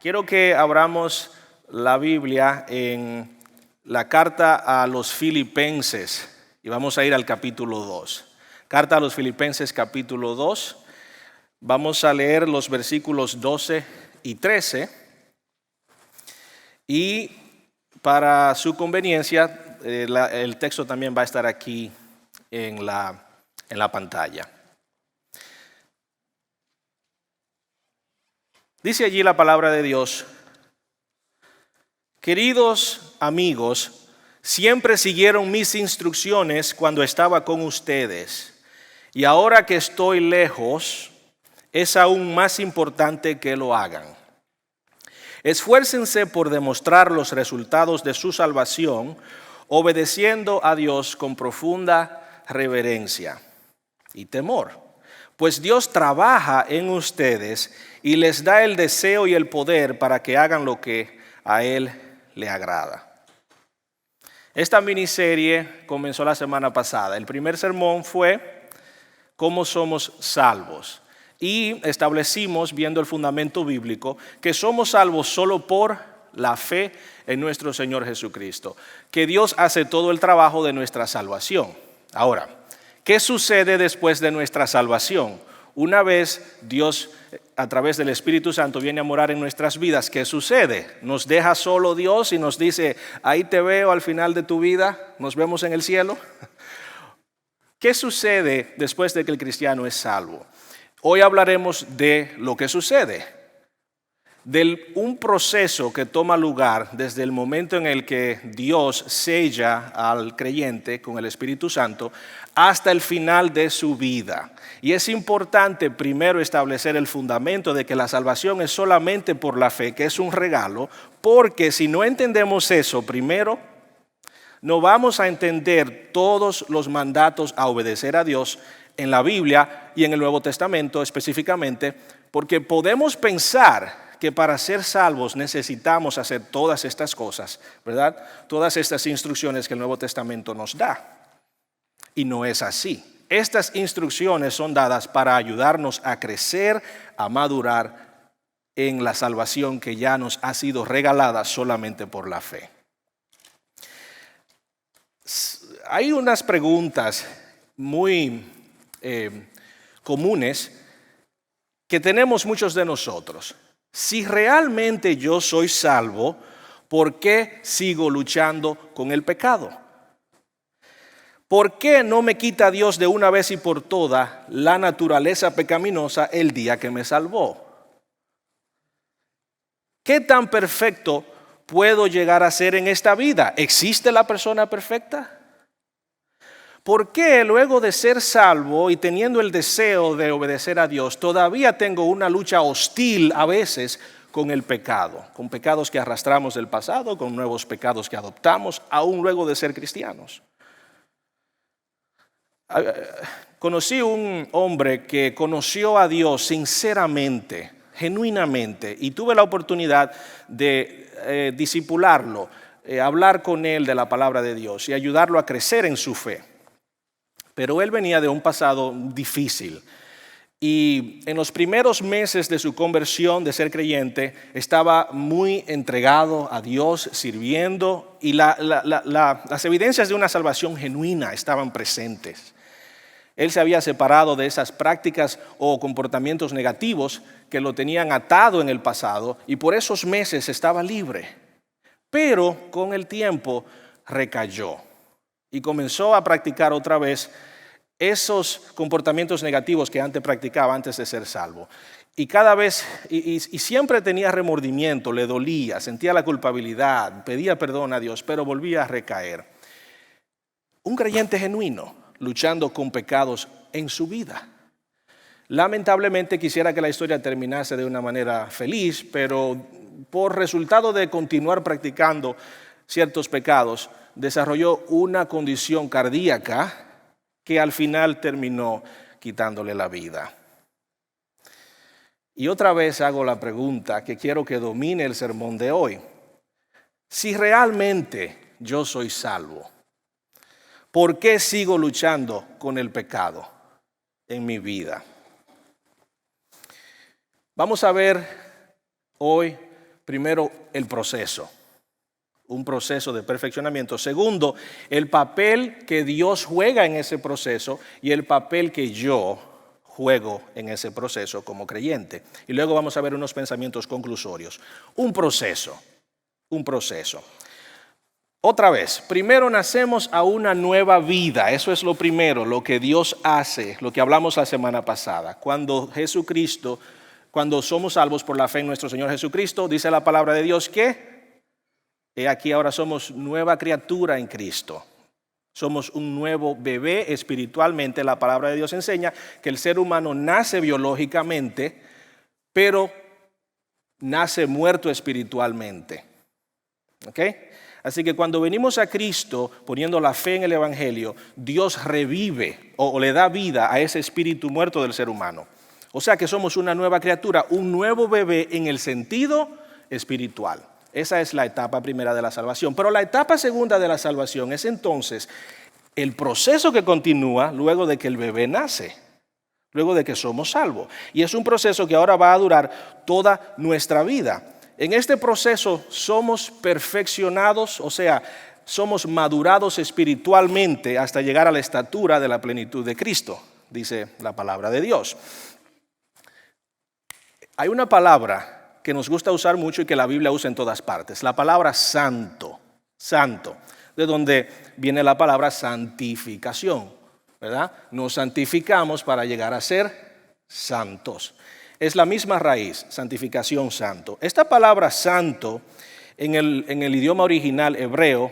Quiero que abramos la Biblia en la carta a los Filipenses y vamos a ir al capítulo 2. Carta a los Filipenses capítulo 2. Vamos a leer los versículos 12 y 13 y para su conveniencia el texto también va a estar aquí en la pantalla. Dice allí la palabra de Dios: queridos amigos, siempre siguieron mis instrucciones cuando estaba con ustedes, y ahora que estoy lejos, es aún más importante que lo hagan. Esfuércense por demostrar los resultados de su salvación, obedeciendo a Dios con profunda reverencia y temor. Pues Dios trabaja en ustedes y les da el deseo y el poder para que hagan lo que a Él le agrada. Esta miniserie comenzó la semana pasada. El primer sermón fue ¿cómo somos salvos? Y establecimos, viendo el fundamento bíblico, que somos salvos solo por la fe en nuestro Señor Jesucristo. Que Dios hace todo el trabajo de nuestra salvación. Ahora, ¿qué sucede después de nuestra salvación? Una vez Dios, a través del Espíritu Santo, viene a morar en nuestras vidas, ¿qué sucede? ¿Nos deja solo Dios y nos dice, ahí te veo al final de tu vida, nos vemos en el cielo? ¿Qué sucede después de que el cristiano es salvo? Hoy hablaremos de lo que sucede, de un proceso que toma lugar desde el momento en el que Dios sella al creyente con el Espíritu Santo hasta el final de su vida. Y es importante primero establecer el fundamento de que la salvación es solamente por la fe, que es un regalo, porque si no entendemos eso primero, no vamos a entender todos los mandatos a obedecer a Dios en la Biblia y en el Nuevo Testamento específicamente, porque podemos pensar que para ser salvos necesitamos hacer todas estas cosas, ¿verdad? Todas estas instrucciones que el Nuevo Testamento nos da. Y no es así. Estas instrucciones son dadas para ayudarnos a crecer, a madurar en la salvación que ya nos ha sido regalada solamente por la fe. Hay unas preguntas muy comunes que tenemos muchos de nosotros. Si realmente yo soy salvo, ¿por qué sigo luchando con el pecado? ¿Por qué no me quita Dios de una vez y por todas la naturaleza pecaminosa el día que me salvó? ¿Qué tan perfecto puedo llegar a ser en esta vida? ¿Existe la persona perfecta? ¿Por qué luego de ser salvo y teniendo el deseo de obedecer a Dios, todavía tengo una lucha hostil a veces con el pecado? Con pecados que arrastramos del pasado, con nuevos pecados que adoptamos, aún luego de ser cristianos. Conocí un hombre que conoció a Dios sinceramente, genuinamente, y tuve la oportunidad de discipularlo, hablar con él de la palabra de Dios y ayudarlo a crecer en su fe. Pero él venía de un pasado difícil y en los primeros meses de su conversión, de ser creyente, estaba muy entregado a Dios, sirviendo, y las evidencias de una salvación genuina estaban presentes. Él se había separado de esas prácticas o comportamientos negativos que lo tenían atado en el pasado y por esos meses estaba libre. Pero con el tiempo recayó y comenzó a practicar otra vez esos comportamientos negativos que antes practicaba antes de ser salvo. Y cada vez, y siempre tenía remordimiento, le dolía, sentía la culpabilidad, pedía perdón a Dios, pero volvía a recaer. Un creyente genuino, luchando con pecados en su vida. Lamentablemente quisiera que la historia terminase de una manera feliz, pero por resultado de continuar practicando ciertos pecados, desarrolló una condición cardíaca que al final terminó quitándole la vida. Y otra vez hago la pregunta que quiero que domine el sermón de hoy. Si realmente yo soy salvo, ¿por qué sigo luchando con el pecado en mi vida? Vamos a ver hoy Primero, el proceso. Un proceso de perfeccionamiento. Segundo, el papel que Dios juega en ese proceso y el papel que yo juego en ese proceso como creyente. Y luego vamos a ver unos pensamientos conclusorios. Un proceso. Otra vez, primero nacemos a una nueva vida. Eso es lo primero, lo que Dios hace, lo que hablamos la semana pasada. Cuando somos salvos por la fe en nuestro Señor Jesucristo, dice la palabra de Dios que aquí ahora somos nueva criatura en Cristo. Somos un nuevo bebé espiritualmente. La palabra de Dios enseña que el ser humano nace biológicamente, pero nace muerto espiritualmente. ¿Ok? Así que cuando venimos a Cristo poniendo la fe en el Evangelio, Dios revive o le da vida a ese espíritu muerto del ser humano. O sea que somos una nueva criatura, un nuevo bebé en el sentido espiritual. Esa es la etapa primera de la salvación. Pero la etapa segunda de la salvación es entonces el proceso que continúa luego de que el bebé nace, luego de que somos salvos. Y es un proceso que ahora va a durar toda nuestra vida. En este proceso somos perfeccionados, o sea, somos madurados espiritualmente hasta llegar a la estatura de la plenitud de Cristo, dice la palabra de Dios. Hay una palabra que nos gusta usar mucho y que la Biblia usa en todas partes, la palabra santo, de donde viene la palabra santificación, ¿verdad? Nos santificamos para llegar a ser santos. Es la misma raíz, santificación, santo. Esta palabra santo en el idioma original hebreo,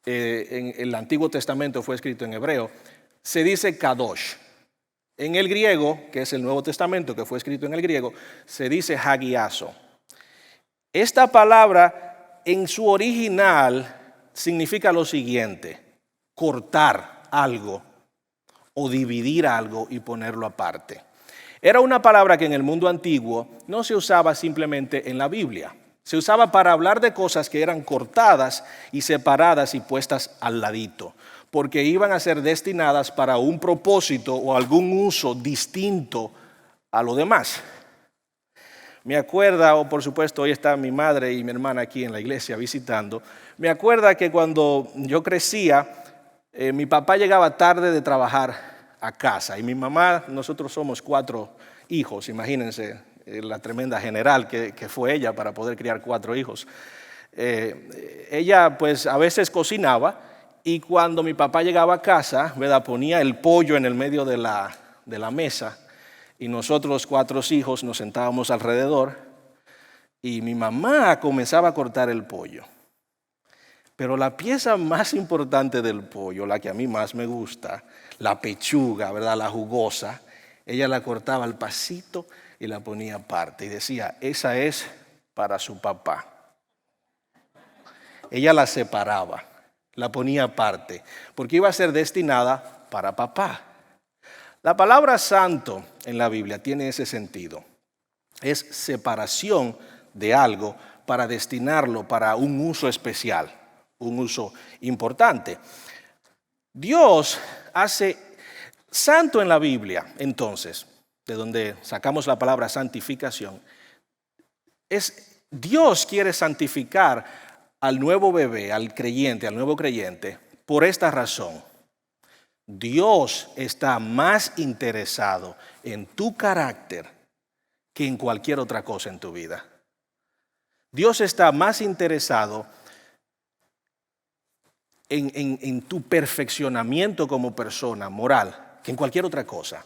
en el Antiguo Testamento fue escrito en hebreo, se dice kadosh. En el griego, que es el Nuevo Testamento que fue escrito en el griego, se dice hagiazo. Esta palabra en su original significa lo siguiente: cortar algo o dividir algo y ponerlo aparte. Era una palabra que en el mundo antiguo no se usaba simplemente en la Biblia. Se usaba para hablar de cosas que eran cortadas y separadas y puestas al ladito, porque iban a ser destinadas para un propósito o algún uso distinto a lo demás. Me acuerda, por supuesto, hoy está mi madre y mi hermana aquí en la iglesia visitando. Me acuerda que cuando yo crecía, mi papá llegaba tarde de trabajar a casa y mi mamá, nosotros somos 4 hijos, imagínense la tremenda general que fue ella para poder criar 4 hijos. Ella pues a veces cocinaba y cuando mi papá llegaba a casa, ¿verdad?, ponía el pollo en el medio de la mesa y nosotros los 4 hijos nos sentábamos alrededor y mi mamá comenzaba a cortar el pollo. Pero la pieza más importante del pollo, la que a mí más me gusta, la pechuga, ¿verdad?, la jugosa, ella la cortaba al pasito y la ponía aparte y decía, esa es para su papá. Ella la separaba, la ponía aparte, porque iba a ser destinada para papá. La palabra santo en la Biblia tiene ese sentido. Es separación de algo para destinarlo para un uso especial, un uso importante. Dios hace santo en la Biblia, entonces, de donde sacamos la palabra santificación, es Dios quiere santificar al nuevo bebé, al creyente, al nuevo creyente, por esta razón. Dios está más interesado en tu carácter que en cualquier otra cosa en tu vida. Dios está más interesado en tu perfeccionamiento como persona moral que en cualquier otra cosa.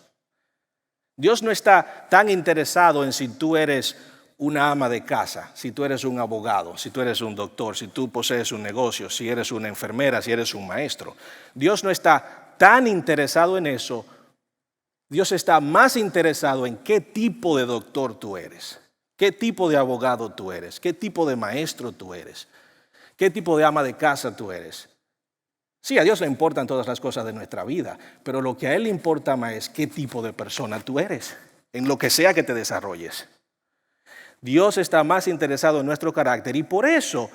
Dios no está tan interesado en si tú eres una ama de casa, si tú eres un abogado, si tú eres un doctor, si tú posees un negocio, si eres una enfermera, si eres un maestro. Dios no está tan interesado en eso. Dios está más interesado en qué tipo de doctor tú eres, qué tipo de abogado tú eres, qué tipo de maestro tú eres, qué tipo de ama de casa tú eres. Sí, a Dios le importan todas las cosas de nuestra vida, pero lo que a Él le importa más es qué tipo de persona tú eres, en lo que sea que te desarrolles. Dios está más interesado en nuestro carácter y por eso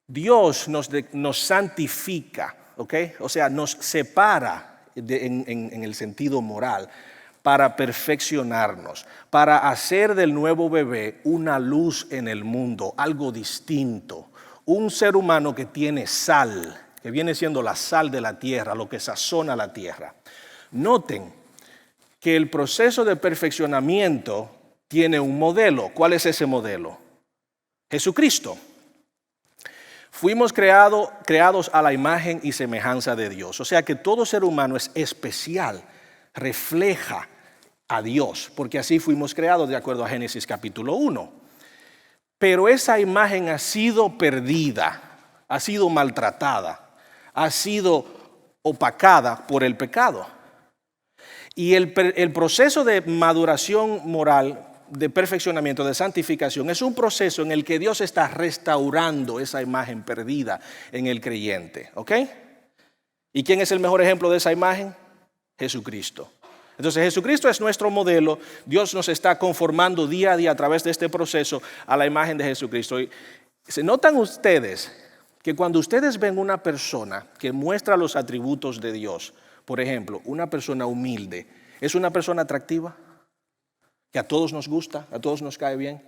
Dios nos santifica, ¿ok? O sea, nos separa en el sentido moral para perfeccionarnos, para hacer del nuevo bebé una luz en el mundo, algo distinto. Un ser humano que tiene sal, que viene siendo la sal de la tierra, lo que sazona la tierra. Noten que el proceso de perfeccionamiento tiene un modelo. ¿Cuál es ese modelo? Jesucristo. Fuimos creados a la imagen y semejanza de Dios. O sea que todo ser humano es especial, refleja a Dios, porque así fuimos creados de acuerdo a Génesis capítulo 1. Pero esa imagen ha sido perdida, ha sido maltratada, ha sido opacada por el pecado. Y el proceso de maduración moral, de perfeccionamiento, de santificación, es un proceso en el que Dios está restaurando esa imagen perdida en el creyente. ¿Ok? ¿Y quién es el mejor ejemplo de esa imagen? Jesucristo. Entonces Jesucristo es nuestro modelo. Dios nos está conformando día a día a través de este proceso a la imagen de Jesucristo. Y ¿se notan ustedes que cuando ustedes ven una persona que muestra los atributos de Dios, por ejemplo, una persona humilde, es una persona atractiva, que a todos nos gusta, a todos nos cae bien?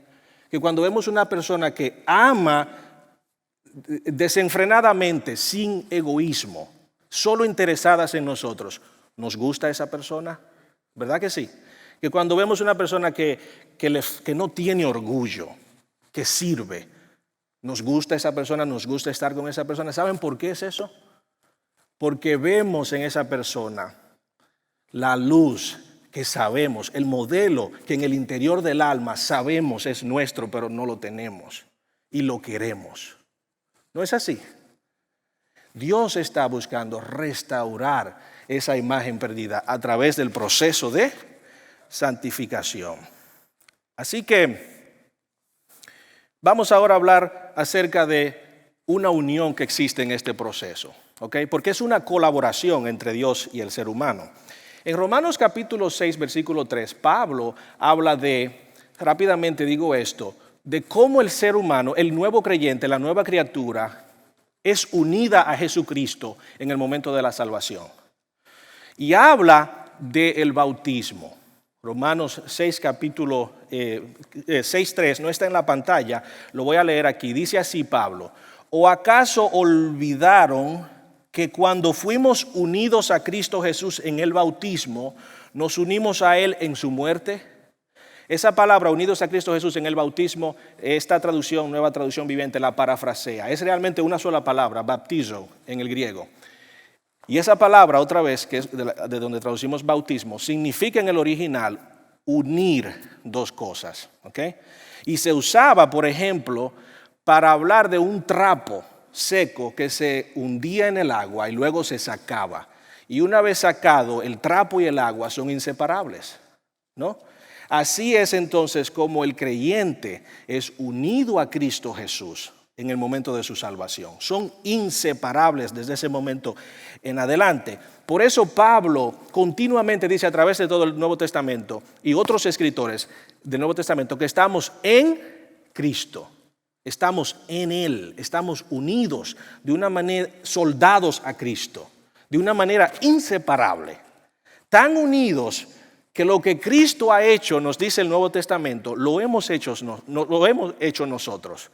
Que cuando vemos una persona que ama desenfrenadamente, sin egoísmo, solo interesadas en nosotros, ¿nos gusta esa persona? ¿Verdad que sí? Que cuando vemos una persona que no tiene orgullo, que sirve, ¿nos gusta esa persona? ¿Nos gusta estar con esa persona? ¿Saben por qué es eso? Porque vemos en esa persona la luz que sabemos, el modelo que en el interior del alma sabemos es nuestro, pero no lo tenemos y lo queremos. ¿No es así? Dios está buscando restaurar esa imagen perdida a través del proceso de santificación. Así que vamos ahora a hablar acerca de una unión que existe en este proceso, ¿ok? Porque es una colaboración entre Dios y el ser humano. En Romanos capítulo 6, versículo 3, Pablo habla rápidamente digo esto, de cómo el ser humano, el nuevo creyente, la nueva criatura, es unida a Jesucristo en el momento de la salvación. Y habla del bautismo. Romanos 6, capítulo 6:3, no está en la pantalla, lo voy a leer aquí. Dice así Pablo: ¿o acaso olvidaron que cuando fuimos unidos a Cristo Jesús en el bautismo, nos unimos a Él en su muerte? Esa palabra, unidos a Cristo Jesús en el bautismo, esta traducción, Nueva Traducción Viviente, la parafrasea. Es realmente una sola palabra, baptizo, en el griego. Y esa palabra, otra vez, que es de donde traducimos bautismo, significa en el original unir dos cosas. ¿Ok? Y se usaba, por ejemplo, para hablar de un trapo seco que se hundía en el agua y luego se sacaba. Y una vez sacado, el trapo y el agua son inseparables, ¿no? Así es entonces como el creyente es unido a Cristo Jesús en el momento de su salvación. Son inseparables desde ese momento en adelante. Por eso Pablo continuamente dice a través de todo el Nuevo Testamento y otros escritores del Nuevo Testamento que estamos en Cristo. Estamos en Él, estamos unidos de una manera, soldados a Cristo, de una manera inseparable. Tan unidos que lo que Cristo ha hecho, nos dice el Nuevo Testamento, lo hemos hecho nosotros.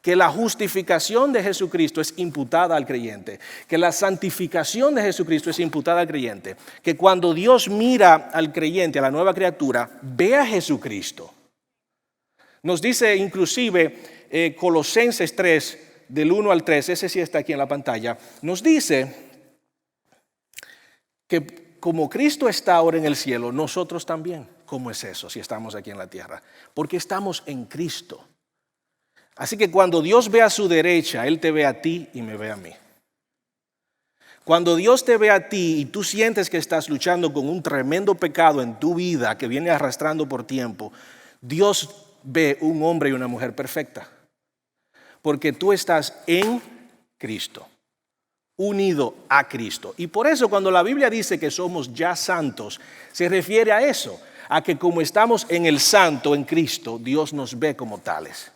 Que la justificación de Jesucristo es imputada al creyente, que la santificación de Jesucristo es imputada al creyente, que cuando Dios mira al creyente, a la nueva criatura, ve a Jesucristo. Nos dice inclusive Colosenses 3, del 1 al 3, ese sí está aquí en la pantalla, nos dice que como Cristo está ahora en el cielo, nosotros también. ¿Cómo es eso si estamos aquí en la tierra? Porque estamos en Cristo. Así que cuando Dios ve a su derecha, Él te ve a ti y me ve a mí. Cuando Dios te ve a ti y tú sientes que estás luchando con un tremendo pecado en tu vida que viene arrastrando por tiempo, Dios ve un hombre y una mujer perfecta. Porque tú estás en Cristo, unido a Cristo. Y por eso cuando la Biblia dice que somos ya santos, se refiere a eso, a que como estamos en el santo, en Cristo, Dios nos ve como tales.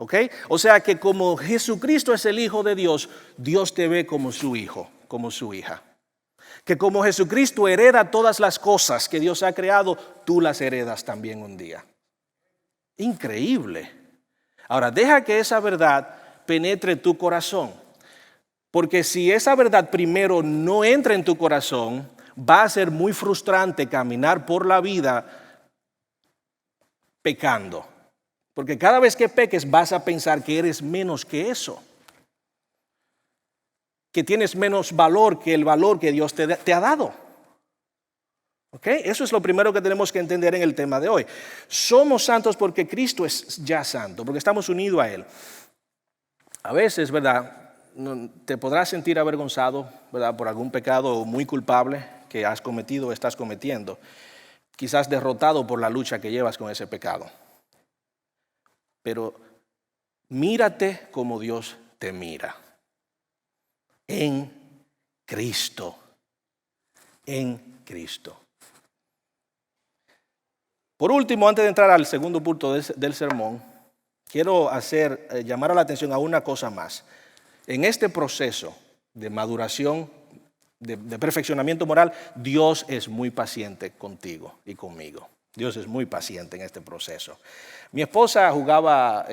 ¿Ok? O sea que como Jesucristo es el Hijo de Dios, Dios te ve como su hijo, como su hija. Que como Jesucristo hereda todas las cosas que Dios ha creado, tú las heredas también un día. Increíble. Ahora, deja que esa verdad penetre tu corazón. Porque si esa verdad primero no entra en tu corazón, va a ser muy frustrante caminar por la vida pecando. Porque cada vez que peques vas a pensar que eres menos que eso. Que tienes menos valor que el valor que Dios te ha dado. ¿Ok? Eso es lo primero que tenemos que entender en el tema de hoy. Somos santos porque Cristo es ya santo, porque estamos unidos a Él. A veces, ¿verdad?, te podrás sentir avergonzado, ¿verdad?, por algún pecado muy culpable que has cometido o estás cometiendo. Quizás derrotado por la lucha que llevas con ese pecado. Pero mírate como Dios te mira. En Cristo. En Cristo. Por último, antes de entrar al segundo punto del sermón, quiero llamar la atención a una cosa más. En este proceso de maduración, de perfeccionamiento moral, Dios es muy paciente contigo y conmigo. Dios es muy paciente en este proceso. Mi esposa jugaba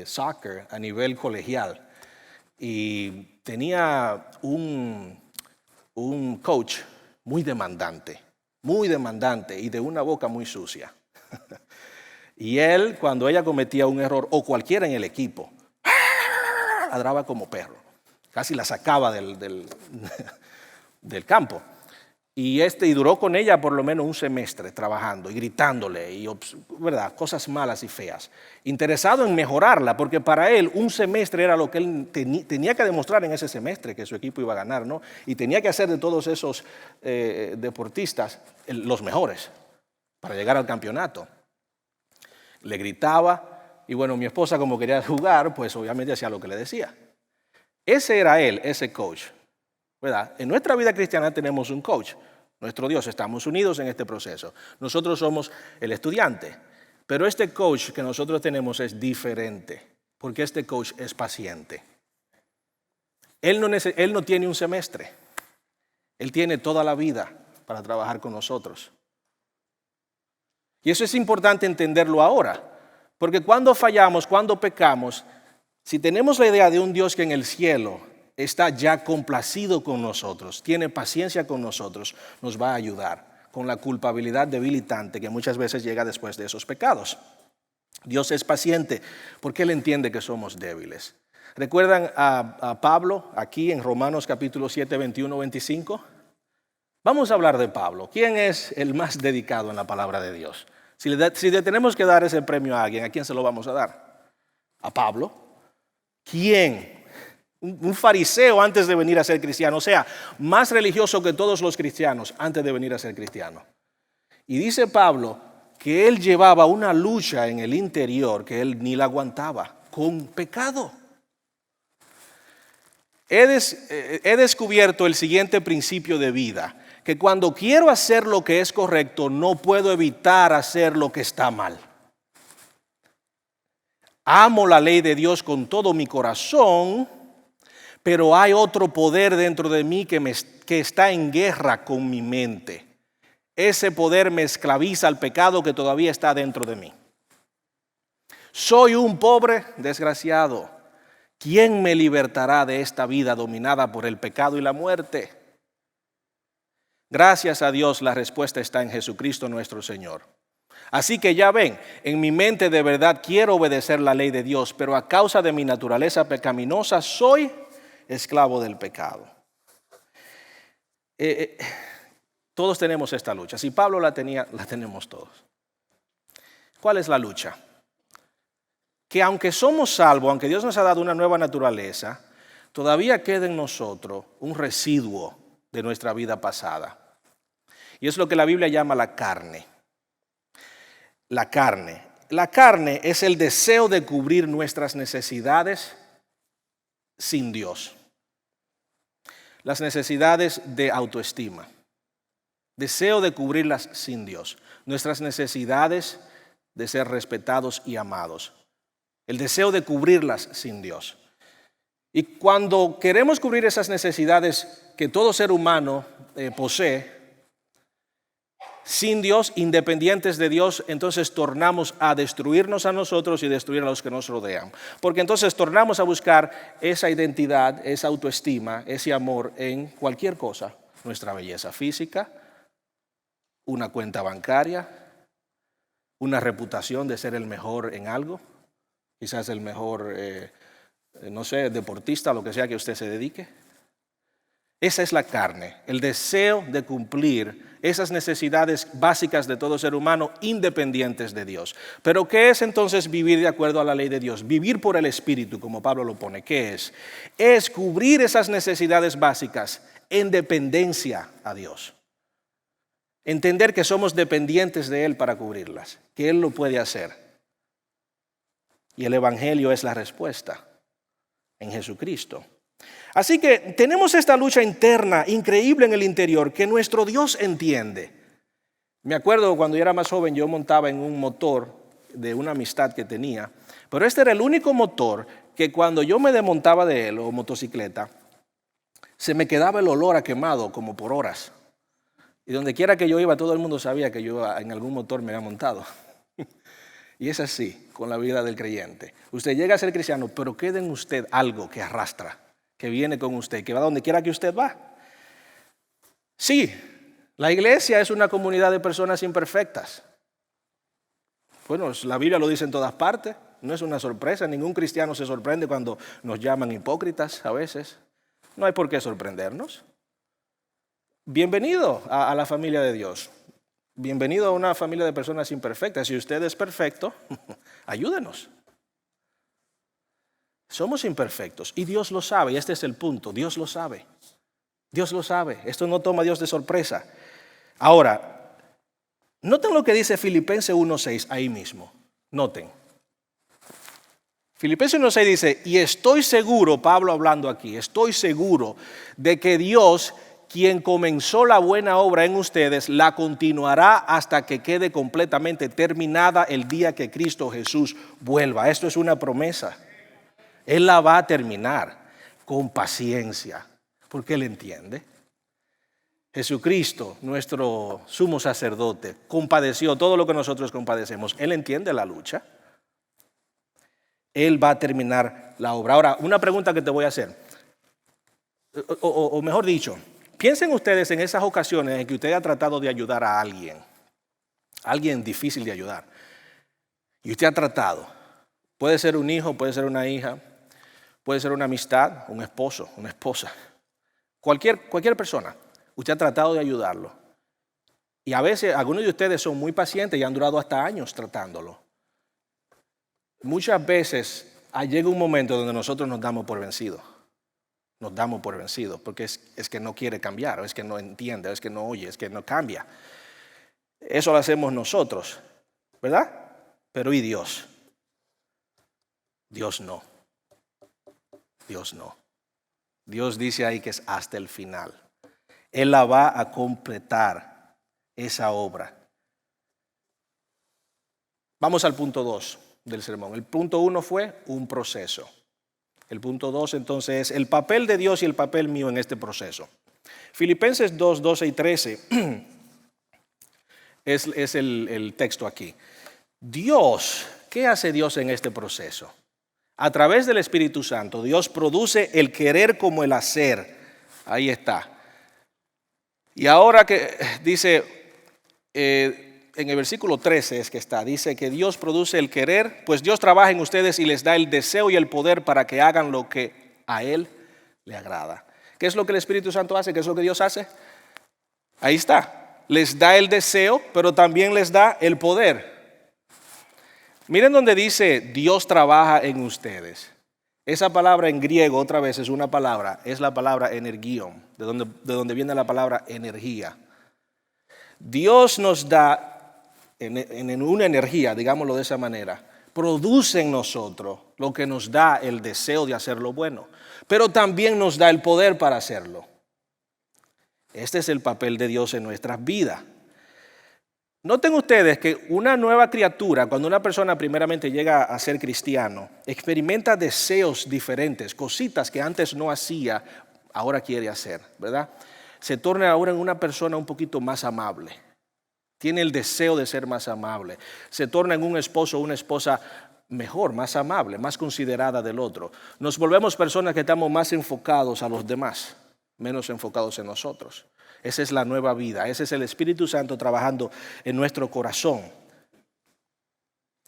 soccer a nivel colegial y tenía un coach muy demandante y de una boca muy sucia. Y él, cuando ella cometía un error, o cualquiera en el equipo, ladraba como perro. Casi la sacaba del campo. Y duró con ella por lo menos un semestre trabajando y gritándole, y, ¿verdad?, cosas malas y feas. Interesado en mejorarla, porque para él un semestre era lo que él tenía que demostrar en ese semestre, que su equipo iba a ganar, ¿no? Y tenía que hacer de todos esos deportistas los mejores para llegar al campeonato. Le gritaba, y bueno, mi esposa, como quería jugar, pues obviamente hacía lo que le decía. Ese era él, ese coach, ¿verdad? En nuestra vida cristiana tenemos un coach. Nuestro Dios, estamos unidos en este proceso. Nosotros somos el estudiante, pero este coach que nosotros tenemos es diferente, porque este coach es paciente. Él no tiene un semestre, él tiene toda la vida para trabajar con nosotros. Y eso es importante entenderlo ahora, porque cuando fallamos, cuando pecamos, si tenemos la idea de un Dios que en el cielo está ya complacido con nosotros, tiene paciencia con nosotros, nos va a ayudar con la culpabilidad debilitante que muchas veces llega después de esos pecados. Dios es paciente porque Él entiende que somos débiles. ¿Recuerdan a Pablo aquí en Romanos capítulo 7, 21, 25? Vamos a hablar de Pablo. ¿Quién es el más dedicado en la palabra de Dios? Si le tenemos que dar ese premio a alguien, ¿a quién se lo vamos a dar? ¿A Pablo? ¿Quién? Un fariseo antes de venir a ser cristiano, o sea, más religioso que todos los cristianos antes de venir a ser cristiano. Y dice Pablo que él llevaba una lucha en el interior que él ni la aguantaba, con pecado. He descubierto el siguiente principio de vida, que cuando quiero hacer lo que es correcto, no puedo evitar hacer lo que está mal. Amo la ley de Dios con todo mi corazón, pero hay otro poder dentro de mí que está en guerra con mi mente. Ese poder me esclaviza al pecado que todavía está dentro de mí. Soy un pobre desgraciado. ¿Quién me libertará de esta vida dominada por el pecado y la muerte? Gracias a Dios, la respuesta está en Jesucristo nuestro Señor. Así que ya ven, en mi mente de verdad quiero obedecer la ley de Dios, pero a causa de mi naturaleza pecaminosa soy esclavo del pecado. Todos tenemos esta lucha. Si Pablo la tenía, la tenemos todos. ¿Cuál es la lucha? Que aunque somos salvos, aunque Dios nos ha dado una nueva naturaleza, todavía queda en nosotros un residuo de nuestra vida pasada. Y es lo que la Biblia llama la carne. La carne. La carne es el deseo de cubrir nuestras necesidades sin Dios. Las necesidades de autoestima. Deseo de cubrirlas sin Dios. Nuestras necesidades de ser respetados y amados. El deseo de cubrirlas sin Dios. Y cuando queremos cubrir esas necesidades que todo ser humano posee, sin Dios, independientes de Dios, entonces tornamos a destruirnos a nosotros y destruir a los que nos rodean. Porque entonces tornamos a buscar esa identidad, esa autoestima, ese amor en cualquier cosa. Nuestra belleza física, una cuenta bancaria, una reputación de ser el mejor en algo, quizás el mejor, no sé, deportista, lo que sea que usted se dedique. Esa es la carne, el deseo de cumplir esas necesidades básicas de todo ser humano independientes de Dios. Pero ¿qué es entonces vivir de acuerdo a la ley de Dios? Vivir por el Espíritu, como Pablo lo pone. ¿Qué es? Es cubrir esas necesidades básicas en dependencia a Dios. Entender que somos dependientes de Él para cubrirlas, que Él lo puede hacer. Y el Evangelio es la respuesta en Jesucristo. Así que tenemos esta lucha interna increíble en el interior que nuestro Dios entiende. Me acuerdo cuando yo era más joven, yo montaba en un motor de una amistad que tenía, pero este era el único motor que cuando yo me desmontaba de él o motocicleta, se me quedaba el olor a quemado como por horas. Y donde quiera que yo iba, todo el mundo sabía que yo en algún motor me había montado. Y es así con la vida del creyente. Usted llega a ser cristiano, pero queda en usted algo que arrastra, que viene con usted, que va donde quiera que usted va. Sí, la iglesia es una comunidad de personas imperfectas. Bueno, la Biblia lo dice en todas partes, no es una sorpresa, ningún cristiano se sorprende cuando nos llaman hipócritas a veces. No hay por qué sorprendernos. Bienvenido a la familia de Dios. Bienvenido a una familia de personas imperfectas. Si usted es perfecto, ayúdenos. Somos imperfectos y Dios lo sabe, y este es el punto, Dios lo sabe. Dios lo sabe, esto no toma a Dios de sorpresa. Ahora, noten lo que dice Filipenses 1:6 ahí mismo, noten. Filipenses 1:6 dice, y estoy seguro, Pablo hablando aquí, estoy seguro de que Dios, quien comenzó la buena obra en ustedes, la continuará hasta que quede completamente terminada el día que Cristo Jesús vuelva. Esto es una promesa. Él la va a terminar con paciencia, porque Él entiende. Jesucristo, nuestro sumo sacerdote, compadeció todo lo que nosotros compadecemos. Él entiende la lucha. Él va a terminar la obra. Ahora, una pregunta que te voy a hacer, o mejor dicho, piensen ustedes en esas ocasiones en que usted ha tratado de ayudar a alguien difícil de ayudar, y usted ha tratado. Puede ser un hijo, puede ser una hija, puede ser una amistad, un esposo, una esposa, cualquier persona. Usted ha tratado de ayudarlo. Y a veces algunos de ustedes son muy pacientes y han durado hasta años tratándolo. Muchas veces llega un momento donde nosotros nos damos por vencidos. Nos damos por vencidos porque es que no quiere cambiar, o es que no entiende, o es que no oye, es que no cambia. Eso lo hacemos nosotros, ¿verdad? Pero ¿y Dios? Dios no. Dios no. Dios dice ahí que es hasta el final. Él la va a completar, esa obra. Vamos al punto 2 del sermón. El punto 1 fue un proceso. El punto 2 entonces es el papel de Dios y el papel mío en este proceso. Filipenses 2, 12 y 13 es el texto aquí. Dios, ¿qué hace Dios en este proceso? A través del Espíritu Santo, Dios produce el querer como el hacer. Ahí está. Y ahora que dice, en el versículo 13 es que está, dice que Dios produce el querer, pues Dios trabaja en ustedes y les da el deseo y el poder para que hagan lo que a Él le agrada. ¿Qué es lo que el Espíritu Santo hace? ¿Qué es lo que Dios hace? Ahí está. Les da el deseo, pero también les da el poder. Miren donde dice Dios trabaja en ustedes. Esa palabra en griego otra vez es una palabra, es la palabra energión, de donde viene la palabra energía. Dios nos da en una energía, digámoslo de esa manera, produce en nosotros lo que nos da el deseo de hacer lo bueno, pero también nos da el poder para hacerlo. Este es el papel de Dios en nuestras vidas. Noten ustedes que una nueva criatura, cuando una persona primeramente llega a ser cristiano, experimenta deseos diferentes, cositas que antes no hacía, ahora quiere hacer, ¿verdad? Se torna ahora en una persona un poquito más amable. Tiene el deseo de ser más amable. Se torna en un esposo o una esposa mejor, más amable, más considerada del otro. Nos volvemos personas que estamos más enfocados a los demás, menos enfocados en nosotros. Esa es la nueva vida, ese es el Espíritu Santo trabajando en nuestro corazón.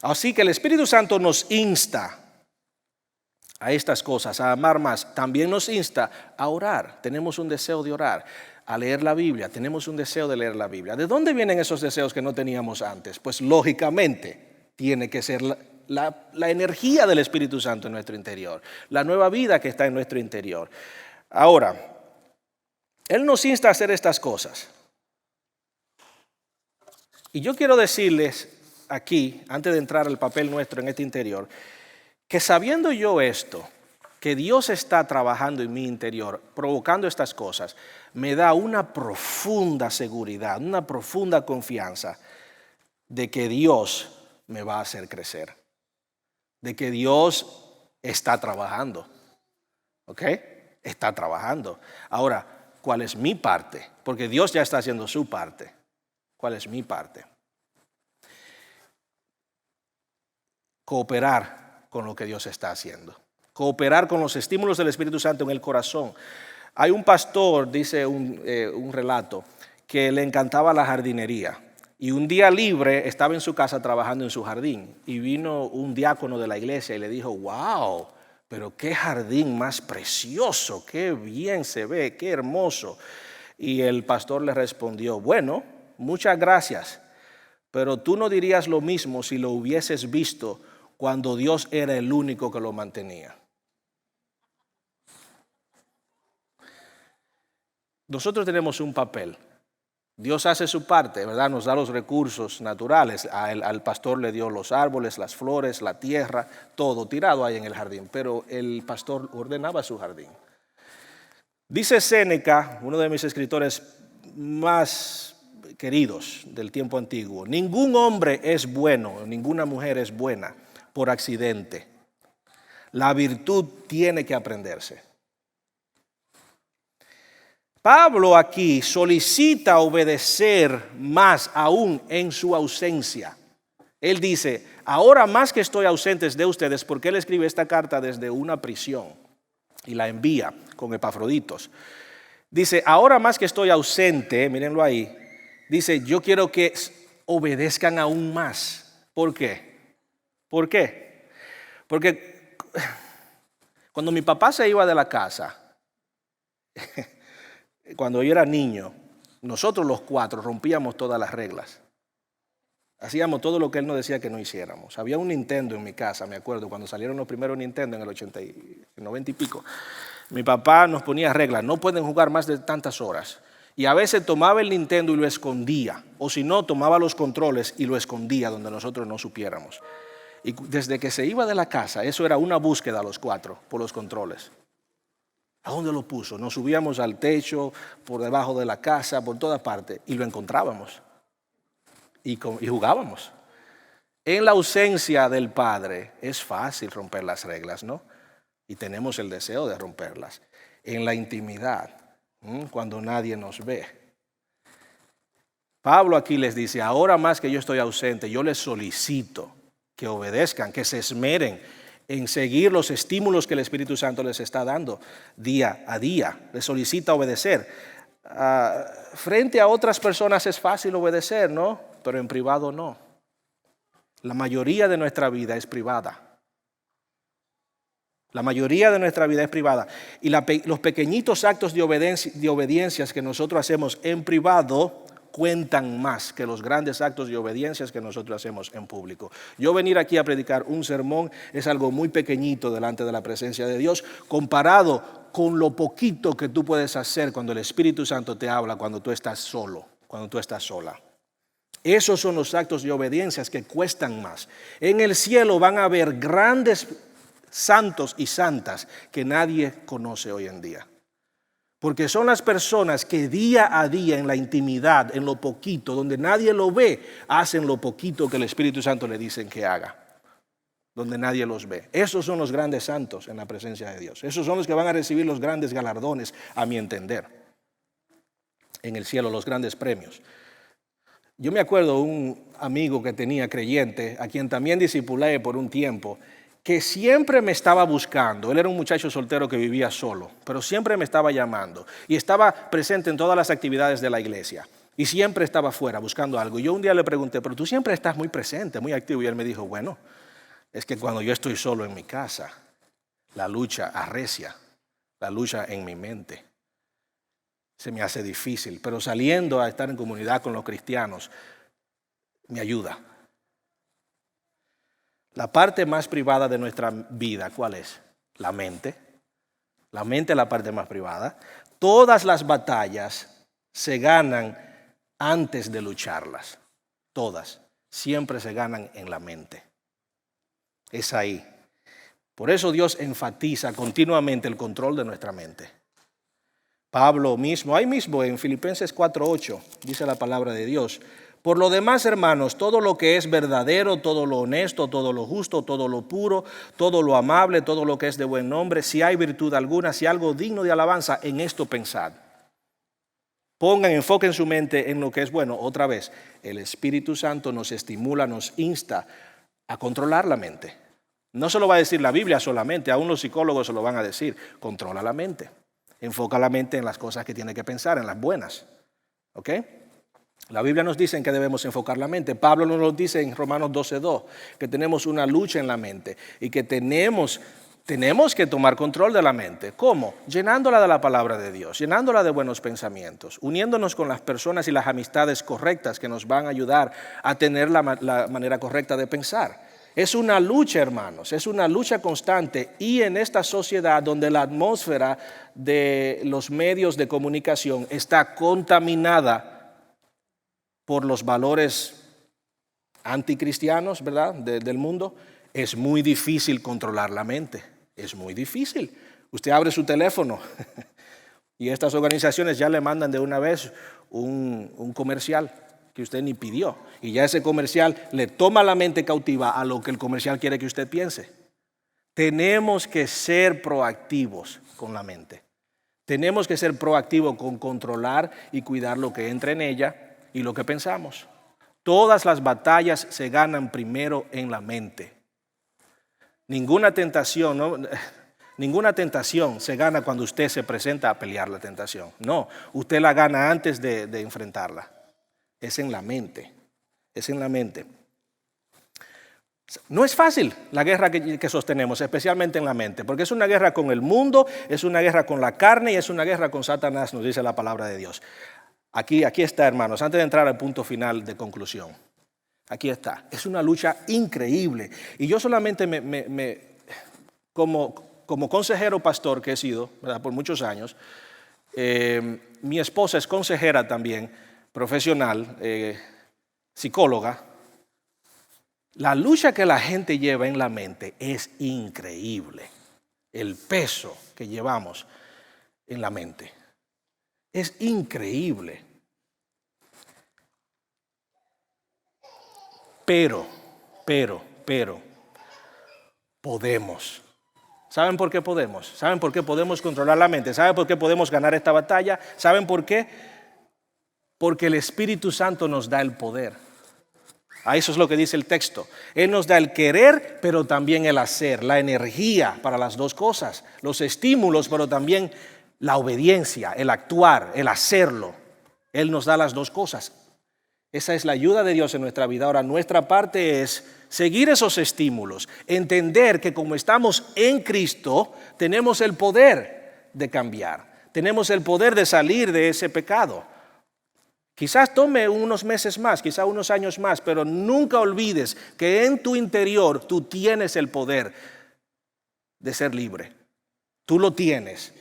Así que el Espíritu Santo nos insta a estas cosas, a amar más. También nos insta a orar. Tenemos un deseo de orar, a leer la Biblia. Tenemos un deseo de leer la Biblia. ¿De dónde vienen esos deseos que no teníamos antes? Pues lógicamente tiene que ser la energía del Espíritu Santo en nuestro interior, la nueva vida que está en nuestro interior. Ahora, Él nos insta a hacer estas cosas. Y yo quiero decirles aquí, antes de entrar al papel nuestro en este interior, que sabiendo yo esto, que Dios está trabajando en mi interior, provocando estas cosas, me da una profunda seguridad, una profunda confianza de que Dios me va a hacer crecer, de que Dios está trabajando, ¿ok? Está trabajando. Ahora, ¿cuál es mi parte? Porque Dios ya está haciendo su parte. ¿Cuál es mi parte? Cooperar con lo que Dios está haciendo. Cooperar con los estímulos del Espíritu Santo en el corazón. Hay un pastor, dice un relato, que le encantaba la jardinería. Y un día libre estaba en su casa trabajando en su jardín. Y vino un diácono de la iglesia y le dijo, wow, pero qué jardín más precioso, qué bien se ve, qué hermoso. Y el pastor le respondió, bueno, muchas gracias, pero tú no dirías lo mismo si lo hubieses visto cuando Dios era el único que lo mantenía. Nosotros tenemos un papel. Dios hace su parte, ¿verdad? Nos da los recursos naturales. Al pastor le dio los árboles, las flores, la tierra, todo tirado ahí en el jardín. Pero el pastor ordenaba su jardín. Dice Séneca, uno de mis escritores más queridos del tiempo antiguo, ningún hombre es bueno, ninguna mujer es buena por accidente. La virtud tiene que aprenderse. Pablo aquí solicita obedecer más aún en su ausencia. Él dice, ahora más que estoy ausente de ustedes, porque él escribe esta carta desde una prisión y la envía con Epafroditos. Dice, ahora más que estoy ausente, mírenlo ahí, dice, yo quiero que obedezcan aún más. ¿Por qué? ¿Por qué? Porque cuando mi papá se iba de la casa, cuando yo era niño, nosotros los cuatro rompíamos todas las reglas. Hacíamos todo lo que él nos decía que no hiciéramos. Había un Nintendo en mi casa, me acuerdo, cuando salieron los primeros Nintendo en el 90 y pico. Mi papá nos ponía reglas, no pueden jugar más de tantas horas. Y a veces tomaba el Nintendo y lo escondía. O si no, tomaba los controles y lo escondía donde nosotros no supiéramos. Y desde que se iba de la casa, eso era una búsqueda a los cuatro por los controles. ¿A dónde lo puso? Nos subíamos al techo, por debajo de la casa, por toda parte, y lo encontrábamos. Y jugábamos. En la ausencia del padre es fácil romper las reglas, ¿no? Y tenemos el deseo de romperlas. En la intimidad, cuando nadie nos ve. Pablo aquí les dice, ahora más que yo estoy ausente, yo les solicito que obedezcan, que se esmeren en seguir los estímulos que el Espíritu Santo les está dando día a día. Les solicita obedecer. Frente a otras personas es fácil obedecer, ¿no? Pero en privado no. La mayoría de nuestra vida es privada. La mayoría de nuestra vida es privada. Y los pequeñitos actos de obediencias que nosotros hacemos en privado cuentan más que los grandes actos de obediencias que nosotros hacemos en público. Yo venir aquí a predicar un sermón es algo muy pequeñito delante de la presencia de Dios, comparado con lo poquito que tú puedes hacer cuando el Espíritu Santo te habla, cuando tú estás solo, cuando tú estás sola. Esos son los actos de obediencias que cuestan más. En el cielo van a haber grandes santos y santas que nadie conoce hoy en día. Porque son las personas que día a día en la intimidad, en lo poquito, donde nadie lo ve, hacen lo poquito que el Espíritu Santo le dicen que haga. Donde nadie los ve. Esos son los grandes santos en la presencia de Dios. Esos son los que van a recibir los grandes galardones, a mi entender. En el cielo, los grandes premios. Yo me acuerdo de un amigo que tenía creyente, a quien también discipulé por un tiempo, que siempre me estaba buscando. Él era un muchacho soltero que vivía solo, pero siempre me estaba llamando y estaba presente en todas las actividades de la iglesia y siempre estaba afuera buscando algo. Y yo un día le pregunté, pero tú siempre estás muy presente, muy activo, y él me dijo, bueno, es que cuando yo estoy solo en mi casa, la lucha arrecia, la lucha en mi mente se me hace difícil, pero saliendo a estar en comunidad con los cristianos me ayuda. La parte más privada de nuestra vida, ¿cuál es? La mente. La mente es la parte más privada. Todas las batallas se ganan antes de lucharlas. Todas. Siempre se ganan en la mente. Es ahí. Por eso Dios enfatiza continuamente el control de nuestra mente. Pablo mismo, ahí mismo en Filipenses 4:8, dice la palabra de Dios. Por lo demás, hermanos, todo lo que es verdadero, todo lo honesto, todo lo justo, todo lo puro, todo lo amable, todo lo que es de buen nombre, si hay virtud alguna, si algo digno de alabanza, en esto pensad. Pongan enfoque en su mente en lo que es bueno. Otra vez, el Espíritu Santo nos estimula, nos insta a controlar la mente. No se lo va a decir la Biblia solamente, aún los psicólogos se lo van a decir. Controla la mente. Enfoca la mente en las cosas que tiene que pensar, en las buenas. ¿Ok? La Biblia nos dice en que debemos enfocar la mente. Pablo nos dice en Romanos 12:2 que tenemos una lucha en la mente y que tenemos que tomar control de la mente. ¿Cómo? Llenándola de la palabra de Dios, llenándola de buenos pensamientos, uniéndonos con las personas y las amistades correctas que nos van a ayudar a tener la manera correcta de pensar. Es una lucha, hermanos, es una lucha constante, y en esta sociedad donde la atmósfera de los medios de comunicación está contaminada por los valores anticristianos, ¿verdad?, del mundo, es muy difícil controlar la mente. Es muy difícil. Usted abre su teléfono y estas organizaciones ya le mandan de una vez un comercial que usted ni pidió. Y ya ese comercial le toma la mente cautiva a lo que el comercial quiere que usted piense. Tenemos que ser proactivos con la mente. Tenemos que ser proactivos con controlar y cuidar lo que entra en ella y lo que pensamos. Todas las batallas se ganan primero en la mente. Ninguna tentación se gana cuando usted se presenta a pelear la tentación. No, usted la gana antes de enfrentarla. Es en la mente. Es en la mente. No es fácil la guerra que sostenemos, especialmente en la mente, porque es una guerra con el mundo, es una guerra con la carne y es una guerra con Satanás, nos dice la palabra de Dios. Aquí está, hermanos, antes de entrar al punto final de conclusión. Aquí está. Es una lucha increíble. Y yo solamente como consejero pastor que he sido, ¿verdad?, por muchos años, mi esposa es consejera también, profesional, psicóloga. La lucha que la gente lleva en la mente es increíble. El peso que llevamos en la mente es increíble. Pero, podemos. ¿Saben por qué podemos? ¿Saben por qué podemos controlar la mente? ¿Saben por qué podemos ganar esta batalla? ¿Saben por qué? Porque el Espíritu Santo nos da el poder. A eso es lo que dice el texto. Él nos da el querer, pero también el hacer, la energía para las dos cosas, los estímulos, pero también la obediencia, el actuar, el hacerlo. Él nos da las dos cosas. Esa es la ayuda de Dios en nuestra vida. Ahora, nuestra parte es seguir esos estímulos, entender que como estamos en Cristo, tenemos el poder de cambiar, tenemos el poder de salir de ese pecado. Quizás tome unos meses más, quizás unos años más, pero nunca olvides que en tu interior tú tienes el poder de ser libre. Tú lo tienes.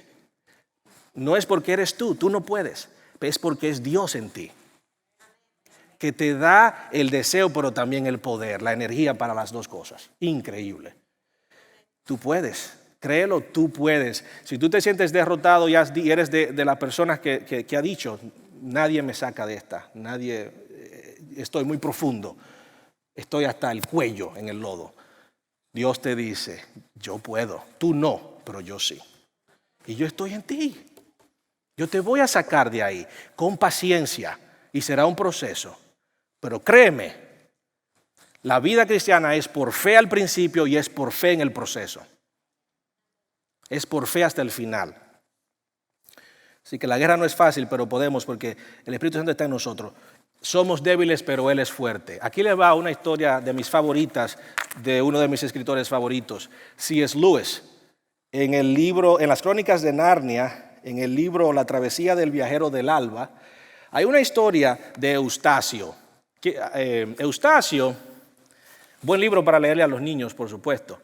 No es porque eres tú no puedes, es porque es Dios en ti, que te da el deseo, pero también el poder, la energía para las dos cosas. Increíble. Tú puedes. Créelo, tú puedes. Si tú te sientes derrotado y eres de las personas que ha dicho, nadie me saca de esta, estoy muy profundo, estoy hasta el cuello en el lodo. Dios te dice, yo puedo, tú no, pero yo sí. Y yo estoy en ti. Yo te voy a sacar de ahí con paciencia y será un proceso. Pero créeme, la vida cristiana es por fe al principio y es por fe en el proceso. Es por fe hasta el final. Así que la guerra no es fácil, pero podemos porque el Espíritu Santo está en nosotros. Somos débiles, pero Él es fuerte. Aquí les va una historia de mis favoritas, de uno de mis escritores favoritos, C.S. Lewis. En el libro, en las Crónicas de Narnia, en el libro La travesía del viajero del alba, hay una historia de Eustacio. Eustacio, buen libro para leerle a los niños, por supuesto.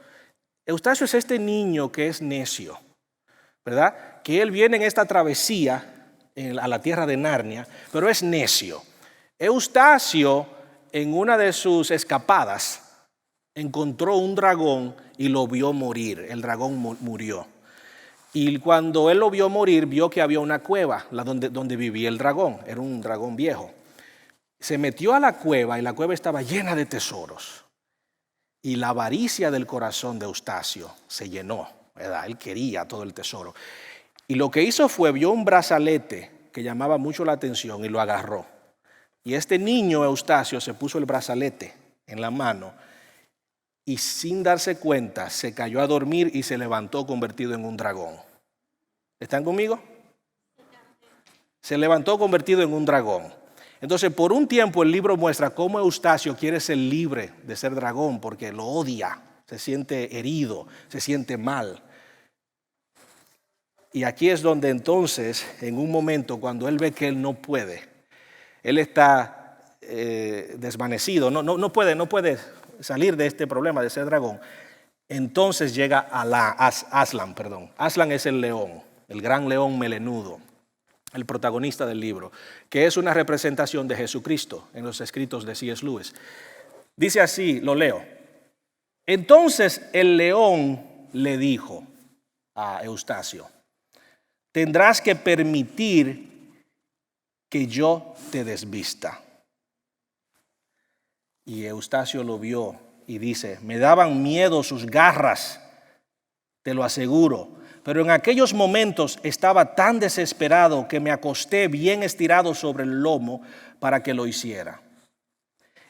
Eustacio es este niño que es necio, ¿verdad? Que él viene en esta travesía a la tierra de Narnia, pero es necio. Eustacio, en una de sus escapadas, encontró un dragón y lo vio morir. El dragón murió. Y cuando él lo vio morir, vio que había una cueva donde vivía el dragón. Era un dragón viejo. Se metió a la cueva y la cueva estaba llena de tesoros. Y la avaricia del corazón de Eustacio se llenó, ¿verdad? Él quería todo el tesoro. Y lo que hizo fue, vio un brazalete que llamaba mucho la atención y lo agarró. Y este niño Eustacio se puso el brazalete en la mano y sin darse cuenta se cayó a dormir y se levantó convertido en un dragón. ¿Están conmigo? Se levantó convertido en un dragón. Entonces, por un tiempo el libro muestra cómo Eustacio quiere ser libre de ser dragón porque lo odia, se siente herido, se siente mal. Y aquí es donde entonces, en un momento, cuando él ve que él no puede, él está desvanecido, no puede salir de este problema de ser dragón, entonces llega Aslan. Aslan es el león, el gran león melenudo, el protagonista del libro, que es una representación de Jesucristo en los escritos de C.S. Lewis. Dice así, lo leo. Entonces el león le dijo a Eustacio, tendrás que permitir que yo te desvista. Y Eustacio lo vio y dice, me daban miedo sus garras, te lo aseguro. Pero en aquellos momentos estaba tan desesperado que me acosté bien estirado sobre el lomo para que lo hiciera.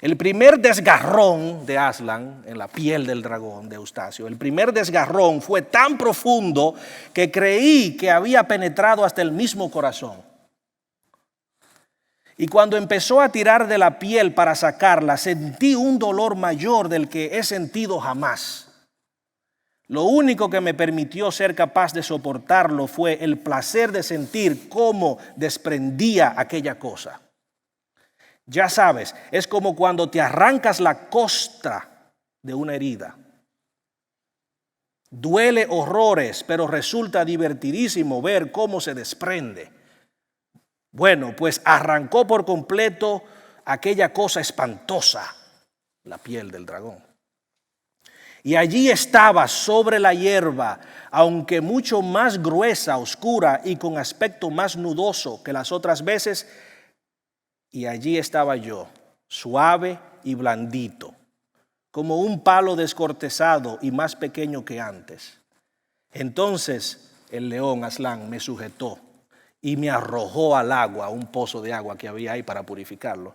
El primer desgarrón de Aslan en la piel del dragón de Eustacio, el primer desgarrón fue tan profundo que creí que había penetrado hasta el mismo corazón. Y cuando empezó a tirar de la piel para sacarla, sentí un dolor mayor del que he sentido jamás. Lo único que me permitió ser capaz de soportarlo fue el placer de sentir cómo desprendía aquella cosa. Ya sabes, es como cuando te arrancas la costra de una herida. Duele horrores, pero resulta divertidísimo ver cómo se desprende. Bueno, pues arrancó por completo aquella cosa espantosa, la piel del dragón. Y allí estaba sobre la hierba, aunque mucho más gruesa, oscura y con aspecto más nudoso que las otras veces. Y allí estaba yo, suave y blandito, como un palo descortezado y más pequeño que antes. Entonces el león Aslan me sujetó y me arrojó al agua, a un pozo de agua que había ahí para purificarlo.